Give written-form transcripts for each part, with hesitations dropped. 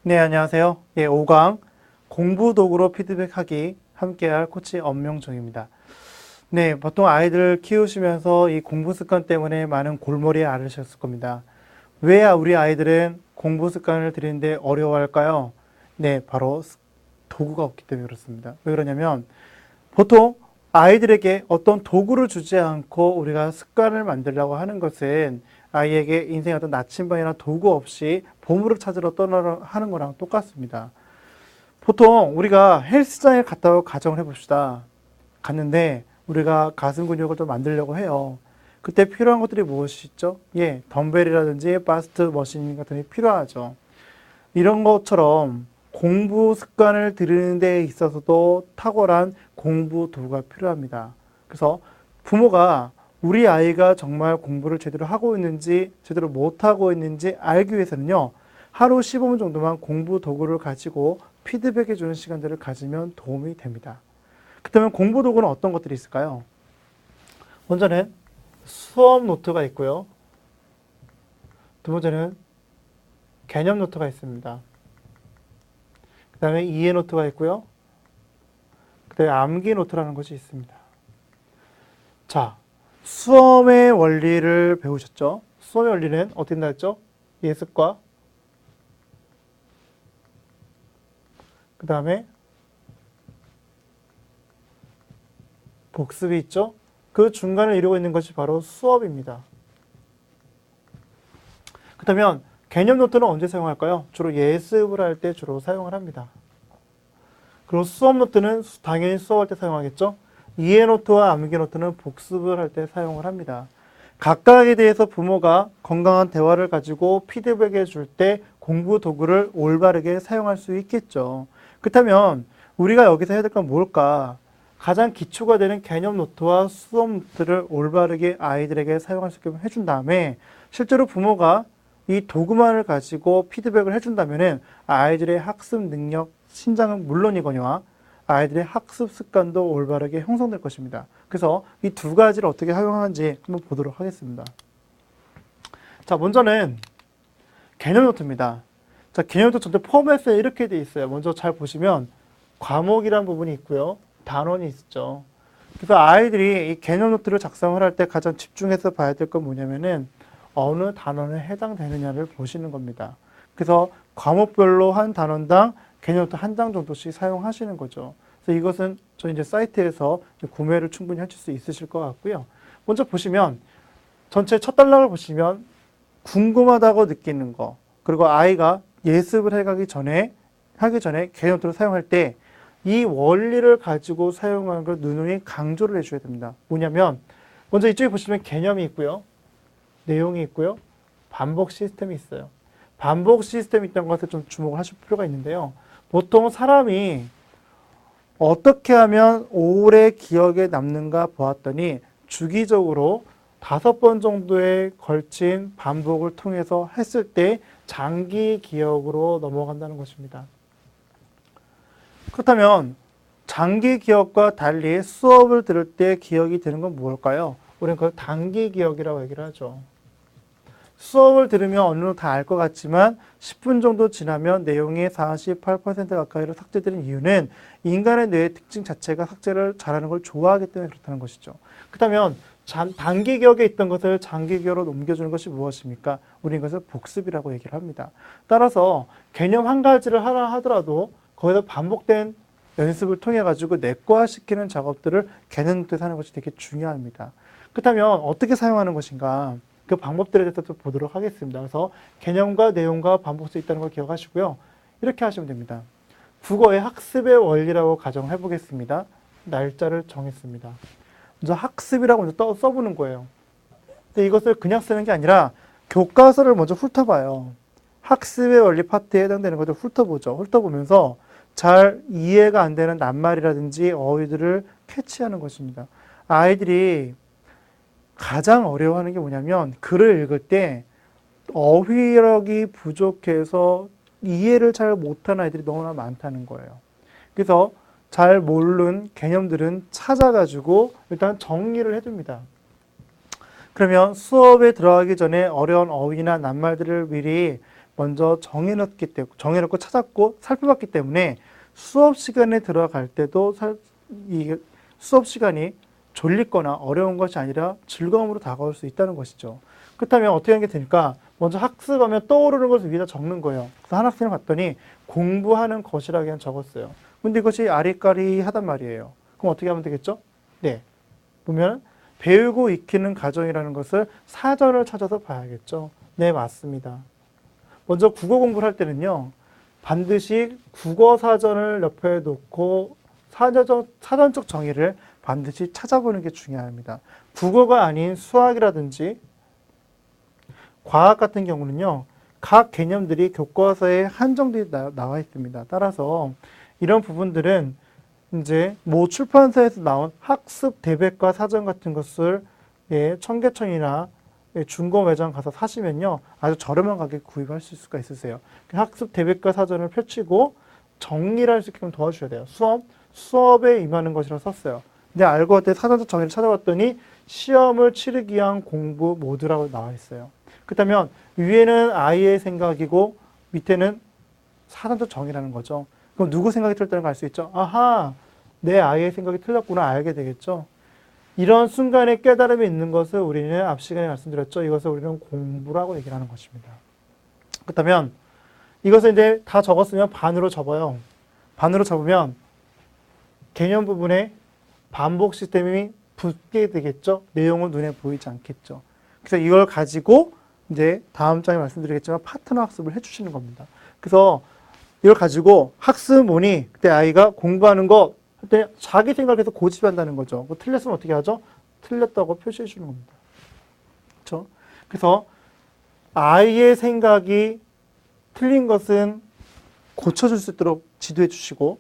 네, 안녕하세요. 5강 공부 도구로 피드백하기 함께할 코치 엄명종입니다. 네, 보통 아이들 키우시면서 이 공부 습관 때문에 많은 골머리에 앓으셨을 겁니다. 왜 우리 아이들은 공부 습관을 들이는데 어려워할까요? 네, 바로 도구가 없기 때문에 그렇습니다. 왜 그러냐면 보통 아이들에게 어떤 도구를 주지 않고 우리가 습관을 만들려고 하는 것은 아이에게 인생의 어떤 나침반이나 도구 없이 보물을 찾으러 떠나려 하는 거랑 똑같습니다. 보통 우리가 헬스장에 갔다고 가정을 해봅시다. 갔는데 우리가 가슴 근육을 좀 만들려고 해요. 그때 필요한 것들이 무엇이죠? 예, 덤벨이라든지 바스트 머신 같은 게 필요하죠. 이런 것처럼 공부 습관을 들이는 데 있어서도 탁월한 공부 도구가 필요합니다. 그래서 부모가 우리 아이가 정말 공부를 제대로 하고 있는지 제대로 못하고 있는지 알기 위해서는요. 하루 15분 정도만 공부 도구를 가지고 피드백해 주는 시간들을 가지면 도움이 됩니다. 그렇다면 공부 도구는 어떤 것들이 있을까요? 먼저는 수업 노트가 있고요. 두 번째는 개념 노트가 있습니다. 그 다음에 이해 노트가 있고요. 그 다음에 암기 노트라는 것이 있습니다. 자, 수험의 원리를 배우셨죠? 수험의 원리는 어떻게 된다 했죠? 예습과 그 다음에 복습이 있죠? 그 중간을 이루고 있는 것이 바로 수업입니다. 그렇다면 개념 노트는 언제 사용할까요? 주로 예습을 할 때 주로 사용을 합니다. 그리고 수업 노트는 당연히 수업할 때 사용하겠죠? 이해 노트와 암기 노트는 복습을 할 때 사용을 합니다. 각각에 대해서 부모가 건강한 대화를 가지고 피드백해 줄 때 공부 도구를 올바르게 사용할 수 있겠죠. 그렇다면 우리가 여기서 해야 될 건 뭘까? 가장 기초가 되는 개념 노트와 수업 노트를 올바르게 아이들에게 사용할 수 있게 해준 다음에 실제로 부모가 이 도구만을 가지고 피드백을 해준다면 아이들의 학습 능력, 신장은 물론이거니와 아이들의 학습 습관도 올바르게 형성될 것입니다. 그래서 이 두 가지를 어떻게 활용하는지 한번 보도록 하겠습니다. 자, 먼저는 개념 노트입니다. 자, 개념 노트 전체 포맷에 이렇게 되어 있어요. 먼저 잘 보시면 과목이라는 부분이 있고요. 단원이 있죠. 그래서 아이들이 이 개념 노트를 작성을 할 때 가장 집중해서 봐야 될 건 뭐냐면은 어느 단원에 해당되느냐를 보시는 겁니다. 그래서 과목별로 한 단원당 개념 노트 한 장 정도씩 사용하시는 거죠. 그래서 이것은 저희 이제 사이트에서 구매를 충분히 하실 수 있으실 것 같고요. 먼저 보시면 전체 첫 단락을 보시면 궁금하다고 느끼는 거, 그리고 아이가 예습을 하기 전에 개념 노트를 사용할 때 이 원리를 가지고 사용하는 걸 누누이 강조를 해줘야 됩니다. 뭐냐면 먼저 이쪽에 보시면 개념이 있고요. 내용이 있고요. 반복 시스템이 있어요. 반복 시스템이 있다는 것에 좀 주목을 하실 필요가 있는데요. 보통 사람이 어떻게 하면 오래 기억에 남는가 보았더니 주기적으로 5번 정도에 걸친 반복을 통해서 했을 때 장기 기억으로 넘어간다는 것입니다. 그렇다면 장기 기억과 달리 수업을 들을 때 기억이 되는 건 무엇일까요? 우리는 그걸 단기 기억이라고 얘기를 하죠. 수업을 들으면 어느 정도 다 알 것 같지만 10분 정도 지나면 내용의 48% 가까이를 삭제되는 이유는 인간의 뇌의 특징 자체가 삭제를 잘하는 걸 좋아하기 때문에 그렇다는 것이죠. 그렇다면 단기 기억에 있던 것을 장기 기억으로 옮겨주는 것이 무엇입니까? 우리는 이것을 복습이라고 얘기를 합니다. 따라서 개념 한 가지를 하나 하더라도 거기서 반복된 연습을 통해 가지고 내과시키는 작업들을 개념 노트에서 하는 것이 되게 중요합니다. 그렇다면 어떻게 사용하는 것인가? 그 방법들에 대해서 또 보도록 하겠습니다. 그래서 개념과 내용과 반복수 있다는 걸 기억하시고요. 이렇게 하시면 됩니다. 국어의 학습의 원리라고 가정해 보겠습니다. 날짜를 정했습니다. 먼저 학습이라고 먼저 써보는 거예요. 근데 이것을 그냥 쓰는 게 아니라 교과서를 먼저 훑어봐요. 학습의 원리 파트에 해당되는 것을 훑어보죠. 훑어보면서 잘 이해가 안 되는 낱말이라든지 어휘들을 캐치하는 것입니다. 아이들이 가장 어려워하는 게 뭐냐면 글을 읽을 때 어휘력이 부족해서 이해를 잘 못하는 아이들이 너무나 많다는 거예요. 그래서 잘 모르는 개념들은 찾아가지고 일단 정리를 해둡니다. 그러면 수업에 들어가기 전에 어려운 어휘나 낱말들을 미리 먼저 정해놓고 찾았고 살펴봤기 때문에 수업 시간에 들어갈 때도 이 수업 시간이 졸리거나 어려운 것이 아니라 즐거움으로 다가올 수 있다는 것이죠. 그렇다면 어떻게 하는 게 되니까 먼저 학습하면 떠오르는 것을 위에다 적는 거예요. 그래서 한 학생을 봤더니 공부하는 것이라고 그냥 적었어요. 근데 이것이 아리까리하단 말이에요. 그럼 어떻게 하면 되겠죠? 네. 보면 배우고 익히는 과정이라는 것을 사전을 찾아서 봐야겠죠. 네, 맞습니다. 먼저 국어 공부를 할 때는요. 반드시 국어 사전을 옆에 놓고 사전적 정의를 반드시 찾아보는 게 중요합니다. 국어가 아닌 수학이라든지 과학 같은 경우는요. 각 개념들이 교과서에 한정되어 나와 있습니다. 따라서 이런 부분들은 이제 모 출판사에서 나온 학습 대백과 사전 같은 것을 청계천이나 중고 매장 가서 사시면요. 아주 저렴한 가격에 구입하실 수가 있으세요. 학습 대백과 사전을 펼치고 정리를 할 수 있게끔 도와주셔야 돼요. 수업에 임하는 것이라고 썼어요. 근데 알고 봤더니 사전적 정의를 찾아봤더니 시험을 치르기 위한 공부 모드라고 나와 있어요. 그렇다면 위에는 아이의 생각이고 밑에는 사전적 정의라는 거죠. 그럼 누구 생각이 틀렸다는 걸 알 수 있죠? 아하, 내 아이의 생각이 틀렸구나 알게 되겠죠. 이런 순간에 깨달음이 있는 것을 우리는 앞 시간에 말씀드렸죠. 이것을 우리는 공부라고 얘기를 하는 것입니다. 그렇다면 이것을 이제 다 적었으면 반으로 접어요. 반으로 접으면 개념 부분에 반복 시스템이 붙게 되겠죠. 내용은 눈에 보이지 않겠죠. 그래서 이걸 가지고 이제 다음 장에 말씀드리겠지만 파트너 학습을 해주시는 겁니다. 그래서 이걸 가지고 학습문이 그때 아이가 공부하는 거 그때 자기 생각에서 고집한다는 거죠. 틀렸으면 어떻게 하죠? 틀렸다고 표시해 주는 겁니다. 그렇죠? 그래서 아이의 생각이 틀린 것은 고쳐줄 수 있도록 지도해 주시고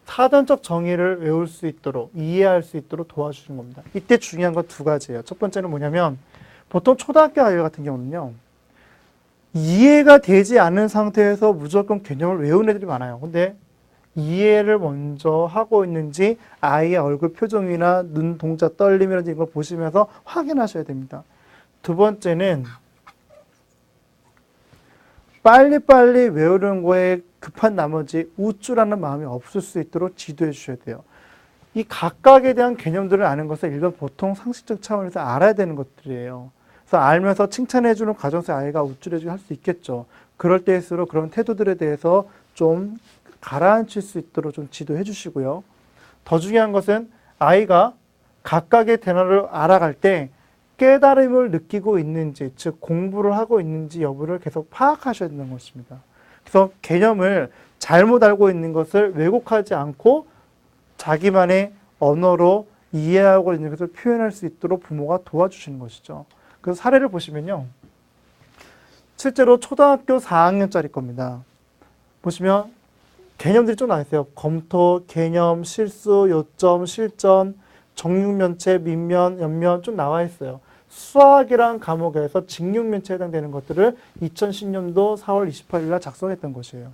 사전적 정의를 외울 수 있도록 이해할 수 있도록 도와주시는 겁니다. 이때 중요한 건 두 가지예요. 첫 번째는 뭐냐면 보통 초등학교 아이 같은 경우는요. 이해가 되지 않은 상태에서 무조건 개념을 외우는 애들이 많아요. 근데 이해를 먼저 하고 있는지 아이의 얼굴 표정이나 눈 동작 떨림이라든지 이걸 보시면서 확인하셔야 됩니다. 두 번째는 빨리빨리 외우는 거에 급한 나머지 우쭐하는 마음이 없을 수 있도록 지도해 주셔야 돼요. 이 각각에 대한 개념들을 아는 것은 일반 보통 상식적 차원에서 알아야 되는 것들이에요. 그래서 알면서 칭찬해 주는 과정에서 아이가 우쭐해지고 할 수 있겠죠. 그럴 때일수록 그런 태도들에 대해서 좀 가라앉힐 수 있도록 좀 지도해 주시고요. 더 중요한 것은 아이가 각각의 단어를 알아갈 때 깨달음을 느끼고 있는지, 즉 공부를 하고 있는지 여부를 계속 파악하셔야 되는 것입니다. 그래서 개념을 잘못 알고 있는 것을 왜곡하지 않고 자기만의 언어로 이해하고 있는 것을 표현할 수 있도록 부모가 도와주시는 것이죠. 그래서 사례를 보시면요. 실제로 초등학교 4학년짜리 겁니다. 보시면 개념들이 좀 나와 있어요. 검토, 개념, 실수, 요점, 실전, 정육면체, 밑면, 옆면 좀 나와 있어요. 수학이란 과목에서 직육면체에 해당되는 것들을 2010년도 4월 28일 날 작성했던 것이에요.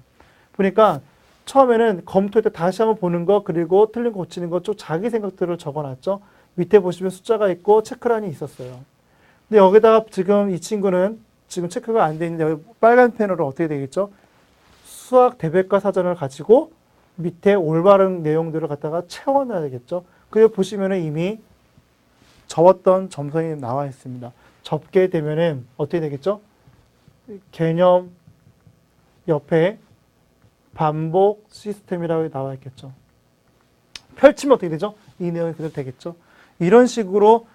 보니까 처음에는 검토할 때 다시 한번 보는 거 그리고 틀린 거 고치는 거 쭉 자기 생각들을 적어놨죠. 밑에 보시면 숫자가 있고 체크란이 있었어요. 근데 여기다가 지금 이 친구는 지금 체크가 안 돼 있는데 여기 빨간 펜으로 어떻게 되겠죠? 수학 대백과 사전을 가지고 밑에 올바른 내용들을 갖다가 채워놔야 되겠죠. 그리고 보시면은 이미 접었던 점선이 나와 있습니다. 접게 되면은 어떻게 되겠죠? 개념 옆에 반복 시스템이라고 나와 있겠죠. 펼치면 어떻게 되죠? 이 내용이 그대로 되겠죠. 이런 식으로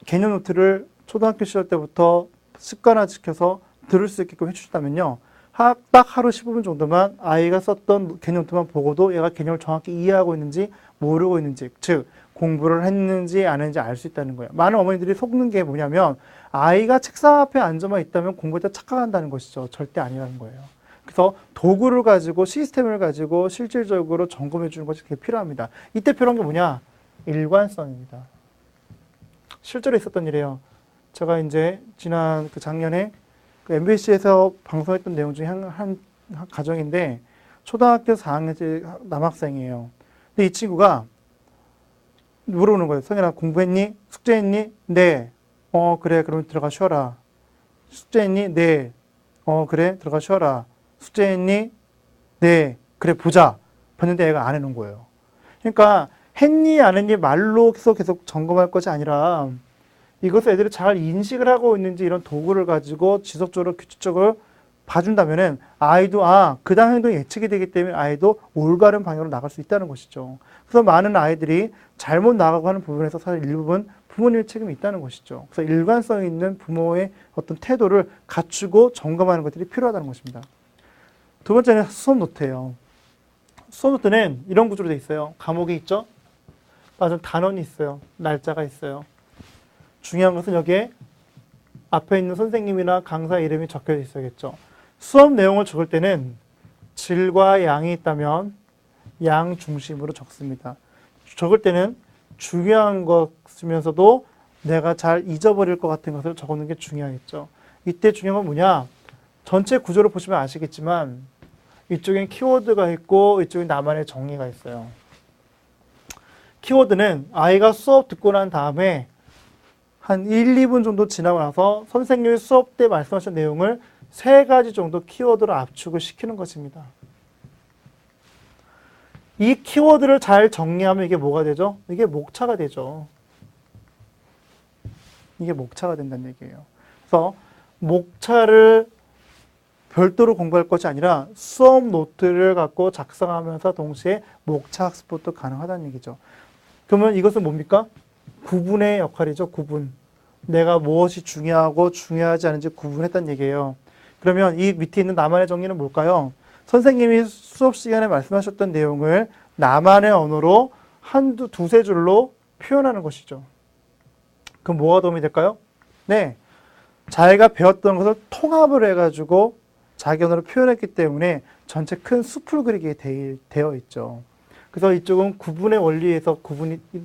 개념 노트를 초등학교 시절 때부터 습관화시켜서 들을 수 있게끔 해주셨다면요. 딱 하루 15분 정도만 아이가 썼던 개념 노트만 보고도 얘가 개념을 정확히 이해하고 있는지 모르고 있는지, 즉 공부를 했는지 안 했는지 알 수 있다는 거예요. 많은 어머니들이 속는 게 뭐냐면 아이가 책상 앞에 앉아만 있다면 공부할 때 착각한다는 것이죠. 절대 아니라는 거예요. 그래서 도구를 가지고 시스템을 가지고 실질적으로 점검해 주는 것이 되게 필요합니다. 이때 필요한 게 뭐냐? 일관성입니다. 실제로 있었던 일이에요. 제가 이제 지난 작년에 MBC에서 방송했던 내용 중에 한 가정인데 초등학교 4학년째 남학생이에요. 근데 이 친구가 물어보는 거예요. 성현아 공부했니? 숙제했니? 네. 그래 그럼 들어가 쉬어라. 숙제했니? 네. 그래, 들어가 쉬어라. 숙제했니? 네, 그래, 보자. 봤는데 애가 안 해놓은 거예요. 그러니까 했니, 안 했니 말로 계속 점검할 것이 아니라 이것을 애들이 잘 인식을 하고 있는지 이런 도구를 가지고 지속적으로 규칙적으로 봐준다면은 아이도 그 다음 행동이 예측이 되기 때문에 아이도 올바른 방향으로 나갈 수 있다는 것이죠. 그래서 많은 아이들이 잘못 나가고 하는 부분에서 사실 일부분 부모님의 책임이 있다는 것이죠. 그래서 일관성 있는 부모의 어떤 태도를 갖추고 점검하는 것들이 필요하다는 것입니다. 두 번째는 수업 노트예요. 수업 노트는 이런 구조로 되어 있어요. 과목이 있죠? 맞아, 단원이 있어요. 날짜가 있어요. 중요한 것은 여기에 앞에 있는 선생님이나 강사 이름이 적혀 있어야겠죠. 수업 내용을 적을 때는 질과 양이 있다면 양 중심으로 적습니다. 적을 때는 중요한 것이면서도 내가 잘 잊어버릴 것 같은 것을 적는 게 중요하겠죠. 이때 중요한 건 뭐냐? 전체 구조를 보시면 아시겠지만 이쪽엔 키워드가 있고 이쪽엔 나만의 정의가 있어요. 키워드는 아이가 수업 듣고 난 다음에 한 1, 2분 정도 지나고 나서 선생님이 수업 때 말씀하신 내용을 3가지 정도 키워드로 압축을 시키는 것입니다. 이 키워드를 잘 정리하면 이게 뭐가 되죠? 이게 목차가 되죠. 이게 목차가 된다는 얘기예요. 그래서 목차를 별도로 공부할 것이 아니라 수업 노트를 갖고 작성하면서 동시에 목차 학습도 가능하다는 얘기죠. 그러면 이것은 뭡니까? 구분의 역할이죠. 구분. 내가 무엇이 중요하고 중요하지 않은지 구분했다는 얘기예요. 그러면 이 밑에 있는 나만의 정리는 뭘까요? 선생님이 수업 시간에 말씀하셨던 내용을 나만의 언어로 두세 줄로 표현하는 것이죠. 그럼 뭐가 도움이 될까요? 네. 자기가 배웠던 것을 통합을 해가지고 자기 언어로 표현했기 때문에 전체 큰 숲을 그리게 되어 있죠. 그래서 이쪽은 구분의 원리에 의해서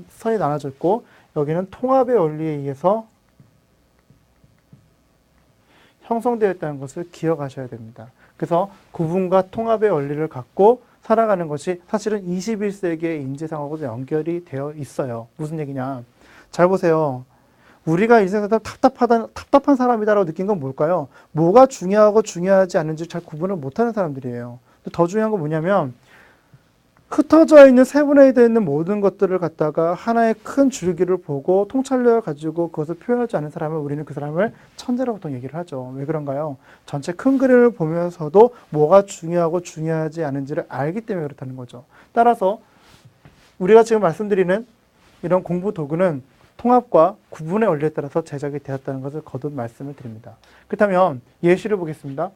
선이 나눠져 있고 여기는 통합의 원리에 의해서 형성되어 있다는 것을 기억하셔야 됩니다. 그래서 구분과 통합의 원리를 갖고 살아가는 것이 사실은 21세기의 인재상하고도 연결이 되어 있어요. 무슨 얘기냐? 잘 보세요. 우리가 인생에서 답답한 사람이다라고 느낀 건 뭘까요? 뭐가 중요하고 중요하지 않은지 잘 구분을 못하는 사람들이에요. 더 중요한 건 뭐냐면 흩어져 있는 세분화되어 있는 모든 것들을 갖다가 하나의 큰 줄기를 보고 통찰력을 가지고 그것을 표현하지 않는 사람은 우리는 그 사람을 천재라고 보통 얘기를 하죠. 왜 그런가요? 전체 큰 그림을 보면서도 뭐가 중요하고 중요하지 않은지를 알기 때문에 그렇다는 거죠. 따라서 우리가 지금 말씀드리는 이런 공부 도구는 통합과 구분의 원리에 따라서 제작이 되었다는 것을 거듭 말씀을 드립니다. 그렇다면 예시를 보겠습니다.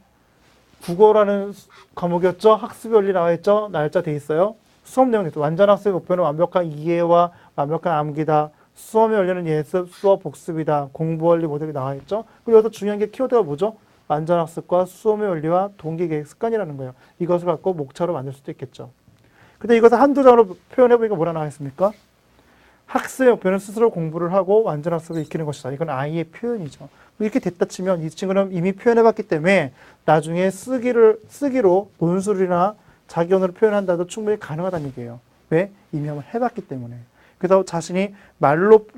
국어라는 과목이었죠. 학습의 원리 나와 있죠. 날짜 돼 있어요. 수업 내용이 있죠. 완전 학습의 목표는 완벽한 이해와 완벽한 암기다. 수업의 원리는 예습, 수업 복습이다. 공부 원리 모델이 나와 있죠. 그리고 여기서 중요한 게 키워드가 뭐죠? 완전 학습과 수업의 원리와 동기 계획 습관이라는 거예요. 이것을 갖고 목차로 만들 수도 있겠죠. 근데 이것을 한두 장으로 표현해 보니까 뭐라 나와 있습니까? 학습의 목표는 스스로 공부를 하고 완전 학습을 익히는 것이다. 이건 아이의 표현이죠. 이렇게 됐다 치면 이 친구는 이미 표현해봤기 때문에 나중에 쓰기로 논술이나 자기 언어로 표현한다도 충분히 가능하다는 얘기예요. 왜? 이미 한번 해봤기 때문에. 그래서 자신이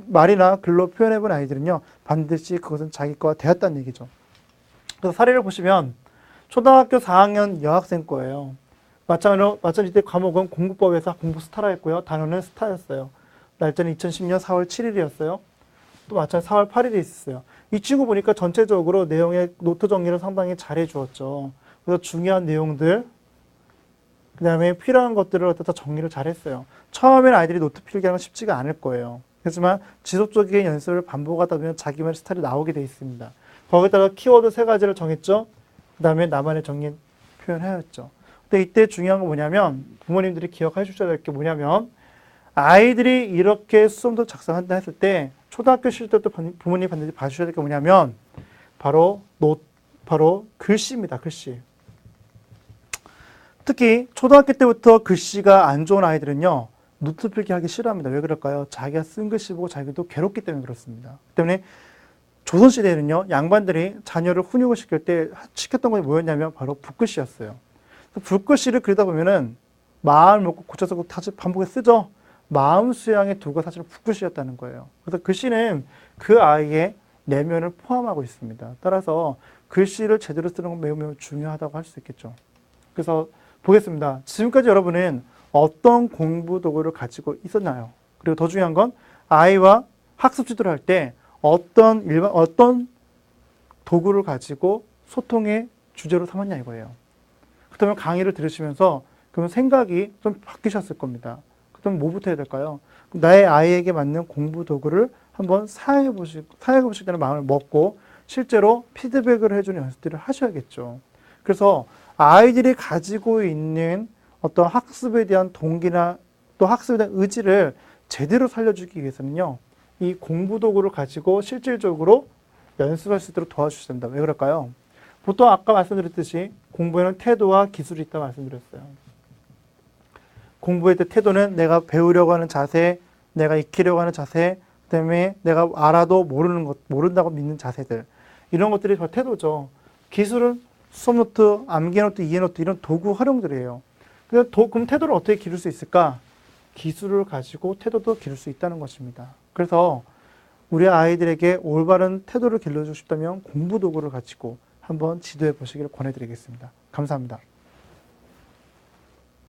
말이나 글로 표현해본 아이들은요, 반드시 그것은 자기 거가 되었다는 얘기죠. 그래서 사례를 보시면 초등학교 4학년 여학생 거예요. 마찬가지로 이때 과목은 공부법에서 공부 스타라 했고요. 단어는 스타였어요. 날짜는 2010년 4월 7일이었어요. 또 마찬가지로 4월 8일이 있었어요. 이 친구 보니까 전체적으로 내용의 노트 정리를 상당히 잘해 주었죠. 그래서 중요한 내용들, 그 다음에 필요한 것들을 어떻게 정리를 잘했어요. 처음에는 아이들이 노트 필기하는 건 쉽지가 않을 거예요. 하지만 지속적인 연습을 반복하다 보면 자기만의 스타일이 나오게 돼 있습니다. 거기다가 키워드 3가지를 정했죠. 그 다음에 나만의 정리 표현하였죠. 근데 이때 중요한 건 뭐냐면 부모님들이 기억해 주셔야 될 게 뭐냐면 아이들이 이렇게 수험도 작성한다 했을 때 초등학교 시절 때도 부모님이 반드시 봐주셔야 될 게 뭐냐면 바로 글씨입니다. 글씨. 특히 초등학교 때부터 글씨가 안 좋은 아이들은요. 노트 필기하기 싫어합니다. 왜 그럴까요? 자기가 쓴 글씨 보고 자기도 괴롭기 때문에 그렇습니다. 그 때문에 조선시대에는요. 양반들이 자녀를 훈육을 시킬 때 시켰던 것이 뭐였냐면 바로 붓글씨였어요. 붓글씨를 그리다 보면은 마음을 먹고 고쳐서 다시 반복해 쓰죠. 마음 수양의 도구가 사실은 붓글씨였다는 거예요. 그래서 글씨는 그 아이의 내면을 포함하고 있습니다. 따라서 글씨를 제대로 쓰는 건 매우 매우 중요하다고 할 수 있겠죠. 그래서 보겠습니다. 지금까지 여러분은 어떤 공부 도구를 가지고 있었나요? 그리고 더 중요한 건 아이와 학습 지도를 할 때 어떤 도구를 가지고 소통의 주제로 삼았냐 이거예요. 그렇다면 강의를 들으시면서 그러면 생각이 좀 바뀌셨을 겁니다. 그럼 뭐부터 해야 될까요? 나의 아이에게 맞는 공부 도구를 한번 사용해 보시겠다는 마음을 먹고 실제로 피드백을 해주는 연습들을 하셔야겠죠. 그래서 아이들이 가지고 있는 어떤 학습에 대한 동기나 또 학습에 대한 의지를 제대로 살려주기 위해서는요, 이 공부 도구를 가지고 실질적으로 연습할 수 있도록 도와주셔야 된다. 왜 그럴까요? 보통 아까 말씀드렸듯이 공부에는 태도와 기술이 있다고 말씀드렸어요. 공부할 때 태도는 내가 배우려고 하는 자세, 내가 익히려고 하는 자세, 그다음에 내가 알아도 모른다고 믿는 자세들. 이런 것들이 저 태도죠. 기술은 수업노트, 암기노트, 이해노트 이런 도구 활용들이에요. 그럼 태도를 어떻게 기를 수 있을까? 기술을 가지고 태도도 기를 수 있다는 것입니다. 그래서 우리 아이들에게 올바른 태도를 길러주고 싶다면 공부 도구를 가지고 한번 지도해 보시기를 권해드리겠습니다. 감사합니다.